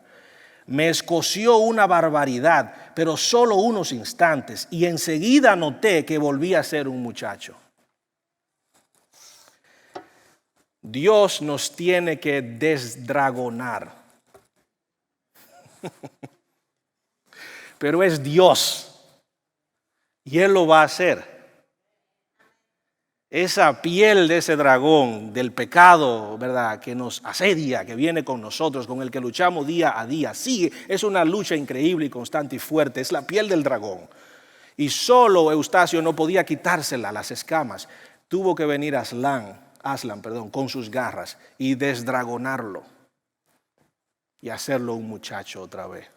Me escoció una barbaridad, pero solo unos instantes, y enseguida noté que volví a ser un muchacho. Dios nos tiene que desdragonar. Pero es Dios, y Él lo va a hacer. Esa piel de ese dragón, del pecado, ¿verdad?, que nos asedia, que viene con nosotros, con el que luchamos día a día. Sí, es una lucha increíble y constante y fuerte. Es la piel del dragón. Y solo Eustacio no podía quitársela, las escamas. Tuvo que venir Aslan, con sus garras y desdragonarlo y hacerlo un muchacho otra vez.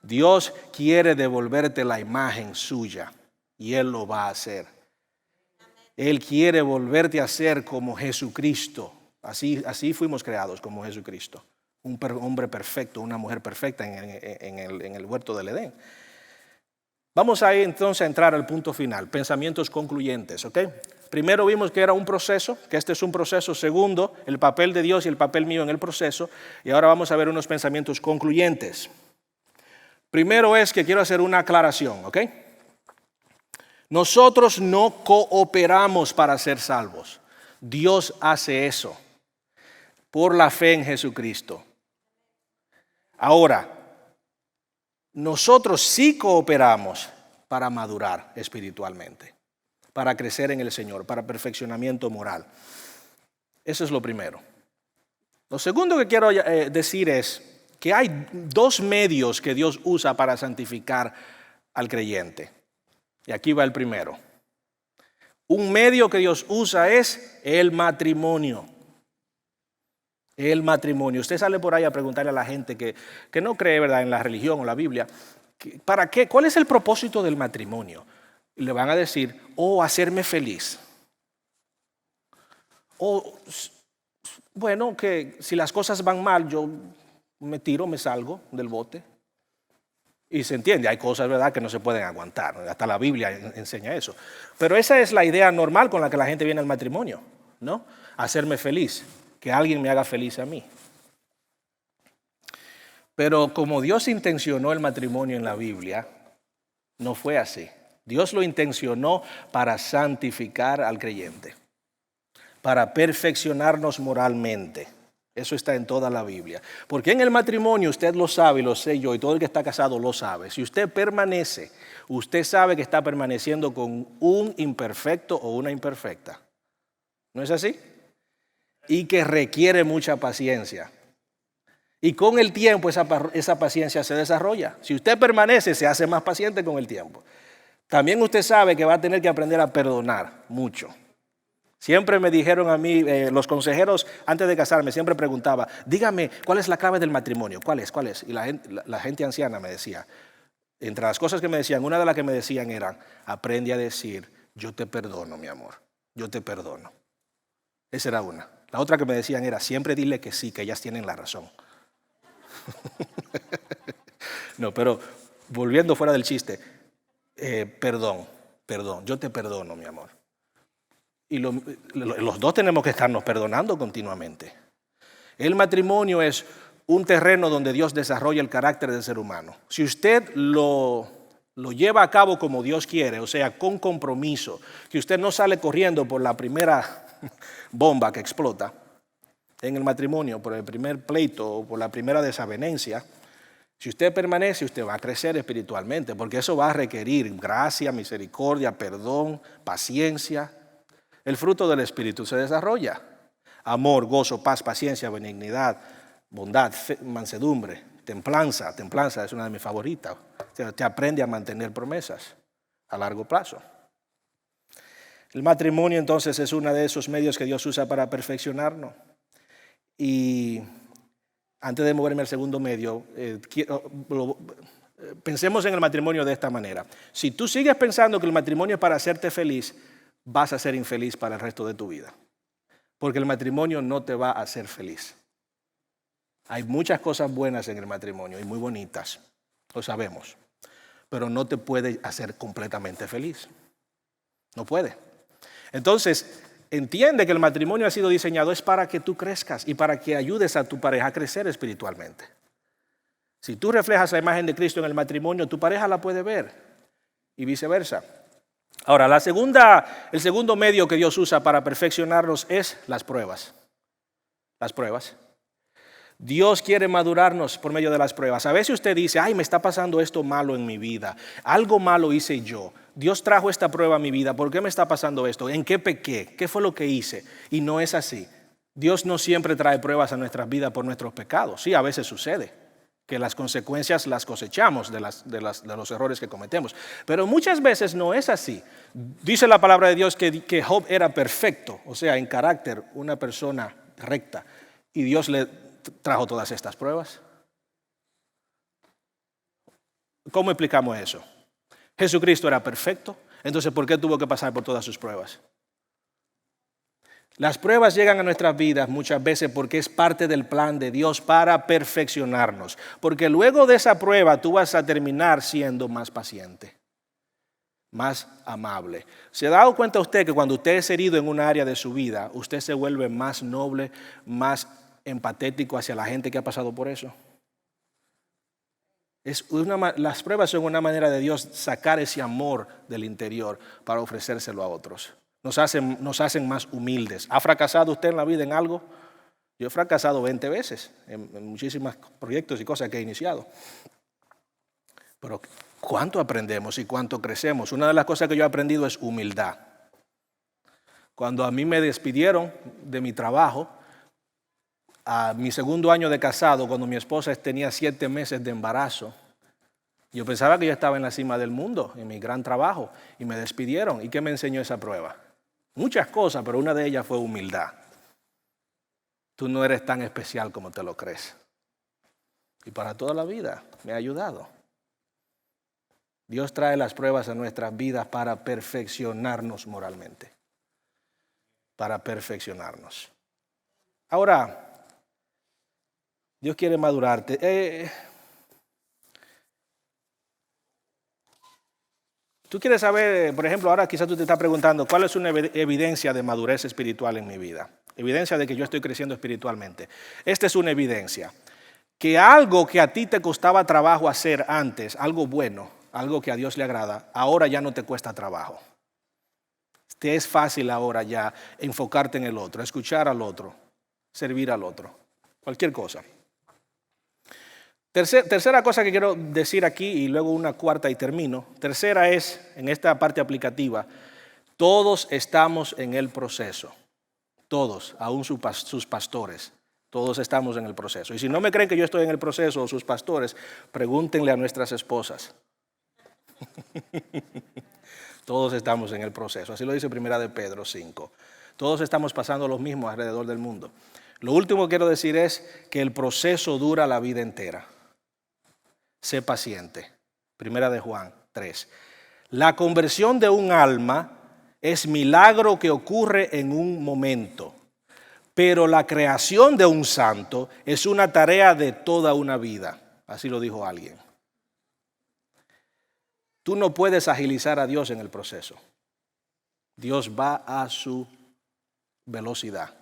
Dios quiere devolverte la imagen suya y Él lo va a hacer. Él quiere volverte a ser como Jesucristo. Así fuimos creados, como Jesucristo. Un hombre perfecto, una mujer perfecta en el huerto del Edén. Vamos ahí entonces a entrar al punto final, pensamientos concluyentes, ¿ok? Primero vimos que era un proceso, que este es un proceso. Segundo, el papel de Dios y el papel mío en el proceso. Y ahora vamos a ver unos pensamientos concluyentes. Primero es que quiero hacer una aclaración, ¿ok? Nosotros no cooperamos para ser salvos. Dios hace eso por la fe en Jesucristo. Ahora, nosotros sí cooperamos para madurar espiritualmente, para crecer en el Señor, para perfeccionamiento moral. Eso es lo primero. Lo segundo que quiero decir es que hay dos medios que Dios usa para santificar al creyente. Y aquí va el primero. Un medio que Dios usa es el matrimonio. El matrimonio. Usted sale por ahí a preguntarle a la gente que no cree, ¿verdad?, en la religión o la Biblia, ¿para qué? ¿Cuál es el propósito del matrimonio? Y le van a decir, hacerme feliz. Bueno, que si las cosas van mal, yo me tiro, me salgo del bote. Y se entiende, hay cosas, ¿verdad?, que no se pueden aguantar. Hasta la Biblia enseña eso. Pero esa es la idea normal con la que la gente viene al matrimonio, ¿no? Hacerme feliz, que alguien me haga feliz a mí. Pero como Dios intencionó el matrimonio en la Biblia, no fue así. Dios lo intencionó para santificar al creyente, para perfeccionarnos moralmente. Eso está en toda la Biblia. Porque en el matrimonio, usted lo sabe y lo sé yo, y todo el que está casado lo sabe. Si usted permanece, usted sabe que está permaneciendo con un imperfecto o una imperfecta. ¿No es así? Y que requiere mucha paciencia. Y con el tiempo esa paciencia se desarrolla. Si usted permanece, se hace más paciente con el tiempo. También usted sabe que va a tener que aprender a perdonar mucho. Siempre me dijeron a mí, los consejeros, antes de casarme, siempre preguntaba, dígame, ¿cuál es la clave del matrimonio? ¿Cuál es? ¿Cuál es? Y la gente anciana me decía, entre las cosas que me decían, una de las que me decían era, aprende a decir, yo te perdono, mi amor, yo te perdono. Esa era una. La otra que me decían era, siempre dile que sí, que ellas tienen la razón. No, pero volviendo fuera del chiste, perdón, yo te perdono, mi amor. Y los dos tenemos que estarnos perdonando continuamente. El matrimonio es un terreno donde Dios desarrolla el carácter del ser humano. Si usted lo lleva a cabo como Dios quiere, o sea, con compromiso, que usted no sale corriendo por la primera bomba que explota en el matrimonio, por el primer pleito o por la primera desavenencia, si usted permanece, usted va a crecer espiritualmente, porque eso va a requerir gracia, misericordia, perdón, paciencia. El fruto del Espíritu se desarrolla. Amor, gozo, paz, paciencia, benignidad, bondad, mansedumbre, templanza. Templanza es una de mis favoritas. Te aprende a mantener promesas a largo plazo. El matrimonio entonces es uno de esos medios que Dios usa para perfeccionarnos. Y antes de moverme al segundo medio, pensemos en el matrimonio de esta manera. Si tú sigues pensando que el matrimonio es para hacerte feliz, vas a ser infeliz para el resto de tu vida. Porque el matrimonio no te va a hacer feliz. Hay muchas cosas buenas en el matrimonio y muy bonitas, lo sabemos. Pero no te puede hacer completamente feliz. No puede. Entonces, entiende que el matrimonio ha sido diseñado es para que tú crezcas y para que ayudes a tu pareja a crecer espiritualmente. Si tú reflejas la imagen de Cristo en el matrimonio, tu pareja la puede ver y viceversa. Ahora, el segundo medio que Dios usa para perfeccionarnos es las pruebas. Las pruebas. Dios quiere madurarnos por medio de las pruebas. A veces usted dice, me está pasando esto malo en mi vida. Algo malo hice yo. Dios trajo esta prueba a mi vida. ¿Por qué me está pasando esto? ¿En qué pequé? ¿Qué fue lo que hice? Y no es así. Dios no siempre trae pruebas a nuestras vidas por nuestros pecados. Sí, a veces sucede que las consecuencias las cosechamos de los errores que cometemos. Pero muchas veces no es así. Dice la palabra de Dios que Job era perfecto, o sea, en carácter, una persona recta. Y Dios le trajo todas estas pruebas. ¿Cómo explicamos eso? Jesucristo era perfecto, entonces ¿por qué tuvo que pasar por todas sus pruebas? Las pruebas llegan a nuestras vidas muchas veces porque es parte del plan de Dios para perfeccionarnos. Porque luego de esa prueba tú vas a terminar siendo más paciente, más amable. ¿Se ha dado cuenta usted que cuando usted es herido en un área de su vida, usted se vuelve más noble, más empatético hacia la gente que ha pasado por eso? Las pruebas son una manera de Dios sacar ese amor del interior para ofrecérselo a otros. Nos hacen más humildes. ¿Ha fracasado usted en la vida en algo? Yo he fracasado 20 veces en muchísimos proyectos y cosas que he iniciado. Pero ¿cuánto aprendemos y cuánto crecemos? Una de las cosas que yo he aprendido es humildad. Cuando a mí me despidieron de mi trabajo, a mi segundo año de casado, cuando mi esposa tenía 7 meses de embarazo, yo pensaba que yo estaba en la cima del mundo, en mi gran trabajo, y me despidieron. ¿Y qué me enseñó esa prueba? Muchas cosas, pero una de ellas fue humildad. Tú no eres tan especial como te lo crees. Y para toda la vida me ha ayudado. Dios trae las pruebas a nuestras vidas para perfeccionarnos moralmente. Para perfeccionarnos. Ahora, Dios quiere madurarte. Tú quieres saber, por ejemplo, ahora quizás tú te estás preguntando, ¿cuál es una evidencia de madurez espiritual en mi vida? Evidencia de que yo estoy creciendo espiritualmente. Esta es una evidencia. Que algo que a ti te costaba trabajo hacer antes, algo bueno, algo que a Dios le agrada, ahora ya no te cuesta trabajo. Te es fácil ahora ya enfocarte en el otro, escuchar al otro, servir al otro, cualquier cosa. Tercera cosa que quiero decir aquí y luego una cuarta y termino. Tercera es, en esta parte aplicativa, todos estamos en el proceso. Todos, aún sus pastores, todos estamos en el proceso. Y si no me creen que yo estoy en el proceso o sus pastores, pregúntenle a nuestras esposas. Todos estamos en el proceso. Así lo dice Primera de Pedro 5. Todos estamos pasando lo mismo alrededor del mundo. Lo último que quiero decir es que el proceso dura la vida entera. Sé paciente. Primera de Juan 3. La conversión de un alma es milagro que ocurre en un momento, pero la creación de un santo es una tarea de toda una vida. Así lo dijo alguien. Tú no puedes agilizar a Dios en el proceso. Dios va a su velocidad.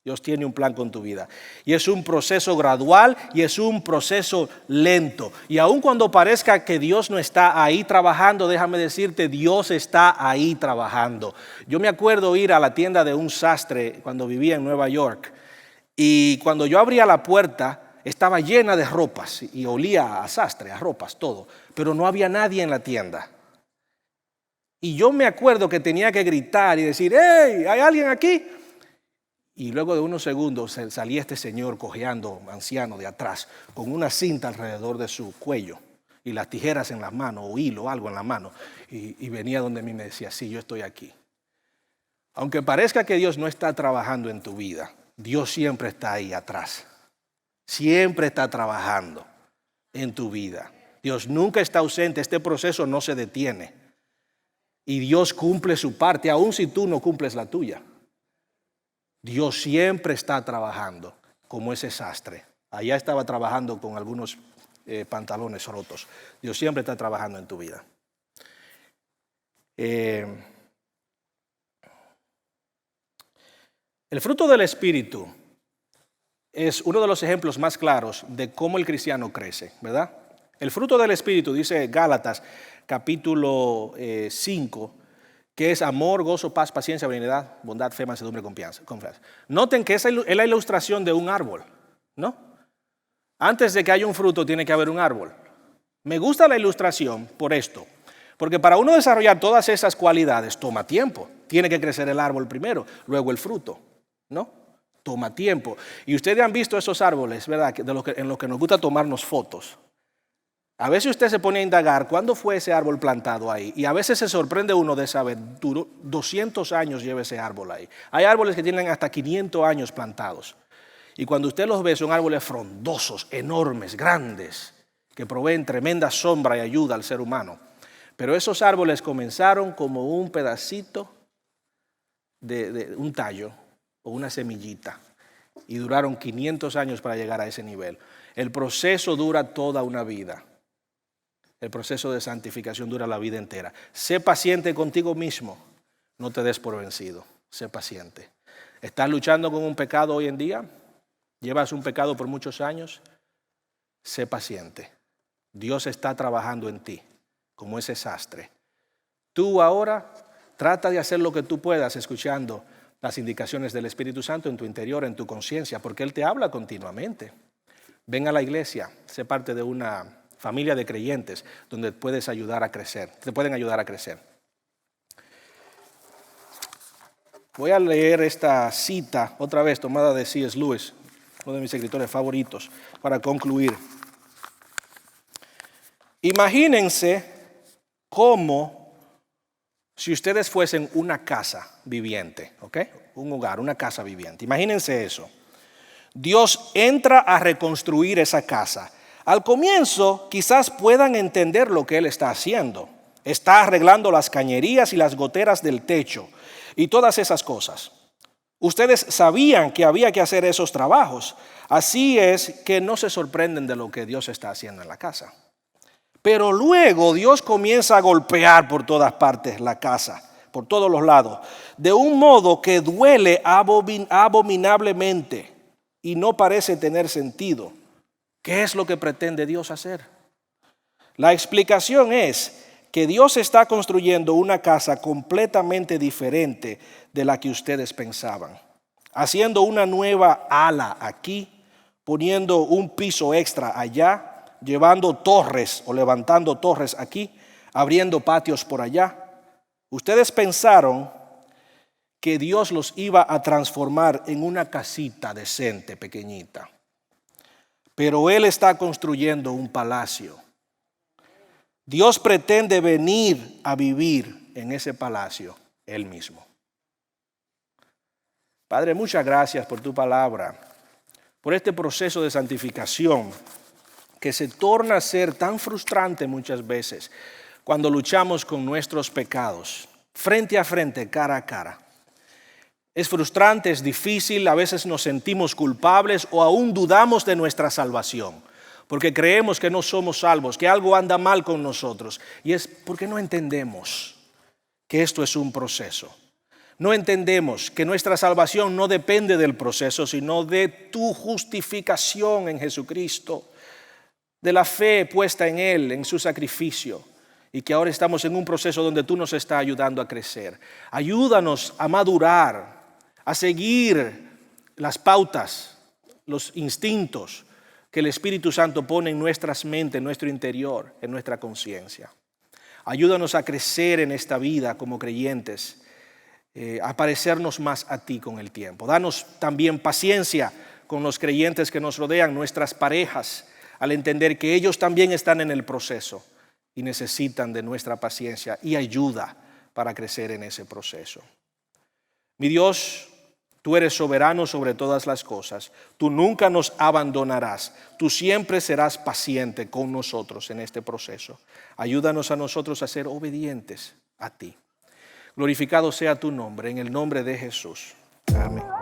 Dios tiene un plan con tu vida. Y es un proceso gradual y es un proceso lento. Y aun cuando parezca que Dios no está ahí trabajando, déjame decirte, Dios está ahí trabajando. Yo me acuerdo ir a la tienda de un sastre cuando vivía en Nueva York. Y cuando yo abría la puerta, estaba llena de ropas y olía a sastre, a ropas, todo. Pero no había nadie en la tienda. Y yo me acuerdo que tenía que gritar y decir, ¡hey! ¿Hay alguien aquí? Y luego de unos segundos salía este señor cojeando, anciano, de atrás, con una cinta alrededor de su cuello y las tijeras en las manos o hilo o algo en la mano. Y venía donde mí me decía, sí, yo estoy aquí. Aunque parezca que Dios no está trabajando en tu vida, Dios siempre está ahí atrás. Siempre está trabajando en tu vida. Dios nunca está ausente, este proceso no se detiene. Y Dios cumple su parte, aun si tú no cumples la tuya. Dios siempre está trabajando, como ese sastre. Allá estaba trabajando con algunos pantalones rotos. Dios siempre está trabajando en tu vida. El fruto del Espíritu es uno de los ejemplos más claros de cómo el cristiano crece, ¿verdad? El fruto del Espíritu, dice Gálatas, capítulo 5, que es amor, gozo, paz, paciencia, benignidad, bondad, fe, mansedumbre, confianza. Noten que es la ilustración de un árbol, ¿no? Antes de que haya un fruto tiene que haber un árbol. Me gusta la ilustración por esto, porque para uno desarrollar todas esas cualidades toma tiempo. Tiene que crecer el árbol primero, luego el fruto, ¿no? Toma tiempo. Y ustedes han visto esos árboles, ¿verdad? En los que nos gusta tomarnos fotos. A veces usted se pone a indagar cuándo fue ese árbol plantado ahí. Y a veces se sorprende uno de saber, 200 años lleva ese árbol ahí. Hay árboles que tienen hasta 500 años plantados. Y cuando usted los ve son árboles frondosos, enormes, grandes, que proveen tremenda sombra y ayuda al ser humano. Pero esos árboles comenzaron como un pedacito de un tallo o una semillita. Y duraron 500 años para llegar a ese nivel. El proceso dura toda una vida. El proceso de santificación dura la vida entera. Sé paciente contigo mismo. No te des por vencido. Sé paciente. ¿Estás luchando con un pecado hoy en día? ¿Llevas un pecado por muchos años? Sé paciente. Dios está trabajando en ti como ese sastre. Tú ahora trata de hacer lo que tú puedas escuchando las indicaciones del Espíritu Santo en tu interior, en tu conciencia, porque Él te habla continuamente. Ven a la iglesia, sé parte de una familia de creyentes donde puedes ayudar a crecer, te pueden ayudar a crecer. Voy a leer esta cita otra vez tomada de C.S. Lewis, uno de mis escritores favoritos, para concluir. Imagínense cómo si ustedes fuesen una casa viviente, ¿ok? Un hogar, una casa viviente. Imagínense eso. Dios entra a reconstruir esa casa. Al comienzo quizás puedan entender lo que Él está haciendo. Está arreglando las cañerías y las goteras del techo y todas esas cosas. Ustedes sabían que había que hacer esos trabajos. Así es que no se sorprenden de lo que Dios está haciendo en la casa. Pero luego Dios comienza a golpear por todas partes la casa, por todos los lados, de un modo que duele abominablemente y no parece tener sentido. ¿Qué es lo que pretende Dios hacer? La explicación es que Dios está construyendo una casa completamente diferente de la que ustedes pensaban, haciendo una nueva ala aquí, poniendo un piso extra allá, llevando torres o levantando torres aquí, abriendo patios por allá. Ustedes pensaron que Dios los iba a transformar en una casita decente, pequeñita. Pero Él está construyendo un palacio. Dios pretende venir a vivir en ese palacio Él mismo. Padre, muchas gracias por tu palabra, por este proceso de santificación que se torna a ser tan frustrante muchas veces cuando luchamos con nuestros pecados, frente a frente, cara a cara. Es frustrante, es difícil, a veces nos sentimos culpables o aún dudamos de nuestra salvación, porque creemos que no somos salvos, que algo anda mal con nosotros. Y es porque no entendemos que esto es un proceso. No entendemos que nuestra salvación no depende del proceso, sino de tu justificación en Jesucristo, de la fe puesta en Él, en su sacrificio, y que ahora estamos en un proceso donde tú nos estás ayudando a crecer. Ayúdanos a madurar, a seguir las pautas, los instintos que el Espíritu Santo pone en nuestras mentes, en nuestro interior, en nuestra conciencia. Ayúdanos a crecer en esta vida como creyentes, a parecernos más a ti con el tiempo. Danos también paciencia con los creyentes que nos rodean, nuestras parejas, al entender que ellos también están en el proceso y necesitan de nuestra paciencia y ayuda para crecer en ese proceso. Mi Dios, tú eres soberano sobre todas las cosas. Tú nunca nos abandonarás. Tú siempre serás paciente con nosotros en este proceso. Ayúdanos a nosotros a ser obedientes a ti. Glorificado sea tu nombre, en el nombre de Jesús. Amén.